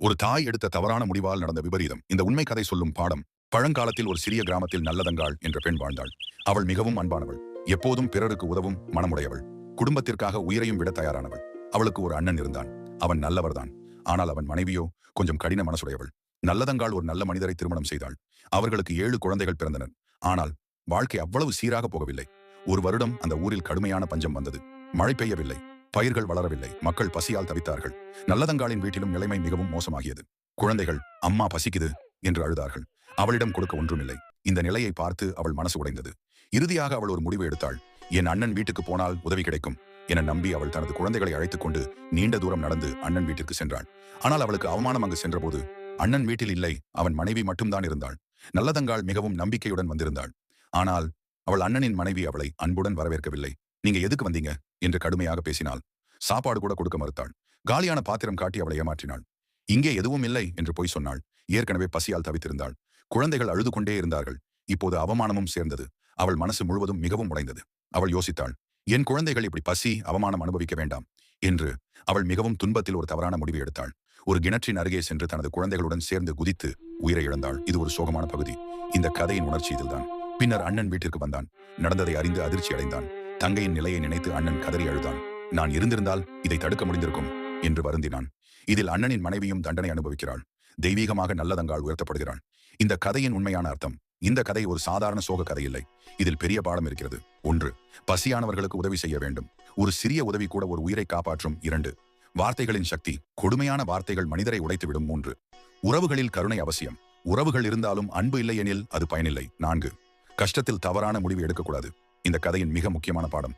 ஒரு தாய் எடுத்த தவறான முடிவால் நடந்த விபரீதம். இந்த உண்மை கதை சொல்லும் பாடம். பழங்காலத்தில் ஒரு சிறிய கிராமத்தில் நல்லதங்காள் என்ற பெண் வாழ்ந்தாள். அவள் மிகவும் அன்பானவள். எப்போதும் பிறருக்கு உதவும் மனமுடையவள். குடும்பத்திற்காக உயிரையும் விட தயாரானவள். அவளுக்கு ஒரு அண்ணன் இருந்தான். அவன் நல்லவர்தான். ஆனால் அவன் மனைவியோ கொஞ்சம் கடின மனசுடையவள். நல்லதங்காள் ஒரு நல்ல மனிதரை திருமணம் செய்தாள். அவர்களுக்கு 7 குழந்தைகள் பிறந்தனர். ஆனால் வாழ்க்கை அவ்வளவு சீராக போகவில்லை. ஒரு வருடம் அந்த ஊரில் கடுமையான பஞ்சம் வந்தது. மழை பெய்யவில்லை. பயிர்கள் வளரவில்லை. மக்கள் பசியால் தவித்தார்கள். நல்லதங்காளின் வீட்டிலும் நிலைமை மிகவும் மோசமாகியது. குழந்தைகள் அம்மா பசிக்குது என்று அழுதார்கள். அவளிடம் கொடுக்க ஒன்றுமில்லை. இந்த நிலையை பார்த்து அவள் மனசு உடைந்தது. இறுதியாக அவள் ஒரு முடிவு எடுத்தாள். என் அண்ணன் வீட்டுக்கு போனால் உதவி கிடைக்கும் என நம்பி அவள் தனது குழந்தைகளை அழைத்துக் கொண்டு நீண்ட தூரம் நடந்து அண்ணன் வீட்டிற்கு சென்றாள். ஆனால் அவளுக்கு அவமானம். அங்கு சென்றபோது அண்ணன் வீட்டில் இல்லை. அவன் மனைவி மட்டும்தான் இருந்தாள். நல்லதங்காள் மிகவும் நம்பிக்கையுடன் வந்திருந்தாள். ஆனால் அவள் அண்ணனின் மனைவி அவளை அன்புடன் வரவேற்கவில்லை. நீங்க எதுக்கு வந்தீங்க என்று கடுமையாக பேசினாள். சாப்பாடு கூட கொடுக்க மறுத்தாள். காலியான பாத்திரம் காட்டி அவளை ஏமாற்றினாள். இங்கே எதுவும் இல்லை என்று பொய் சொன்னாள். ஏற்கனவே பசியால் தவித்திருந்தாள். குழந்தைகள் அழுது கொண்டே இருந்தார்கள். இப்போது அவமானமும் சேர்ந்தது. அவள் மனசு முழுவதும் மிகவும் உடைந்தது. அவள் யோசித்தாள், என் குழந்தைகள் இப்படி பசி அவமானம் அனுபவிக்க வேண்டாம் என்று. அவள் மிகவும் துன்பத்தில் ஒரு தவறான முடிவு எடுத்தாள். ஒரு கிணற்றின் அருகே சென்று தனது குழந்தைகளுடன் சேர்ந்து குதித்து உயிரை இழந்தாள். இது ஒரு சோகமான பகுதி. இந்த கதையின் உணர்ச்சி இதில்தான். பின்னர் அண்ணன் வீட்டிற்கு வந்தான். நடந்ததை அறிந்து அதிர்ச்சி அடைந்தான். தங்கையின் நிலையை நினைத்து அண்ணன் கதறி அழுதான். நான் இருந்திருந்தால் இதை தடுக்க முடிந்திருக்கும் என்று வருந்தினான். இதில் அண்ணனின் மனைவியும் தண்டனை அனுபவிக்கிறாள். தெய்வீகமாக நல்லதங்காள் உயர்த்தப்படுகிறாள். இந்த கதையின் உண்மையான அர்த்தம். இந்த கதை ஒரு சாதாரண சோக கதை இல்லை. இதில் பெரிய பாடம் இருக்கிறது. 1. பசியானவர்களுக்கு உதவி செய்ய வேண்டும். ஒரு சிறிய உதவி கூட ஒரு உயிரை காப்பாற்றும். 2. வார்த்தைகளின் சக்தி. கொடுமையான வார்த்தைகள் மனிதரை உடைத்துவிடும். 3. உறவுகளில் கருணை அவசியம். உறவுகள் இருந்தாலும் அன்பு இல்லை எனில் அது பயனில்லை. 4. கஷ்டத்தில் தவறான முடிவு எடுக்கக்கூடாது. இந்த கதையின் மிக முக்கியமான பாடம்.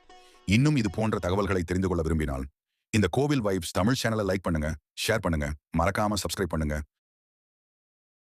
இன்னும் இது போன்ற தகவல்களை தெரிந்து கொள்ள விரும்பினால் இந்த கோவில் வைப்ஸ் தமிழ் சேனலை லைக் பண்ணுங்க, ஷேர் பண்ணுங்க, மறக்காம சப்ஸ்கிரைப் பண்ணுங்க.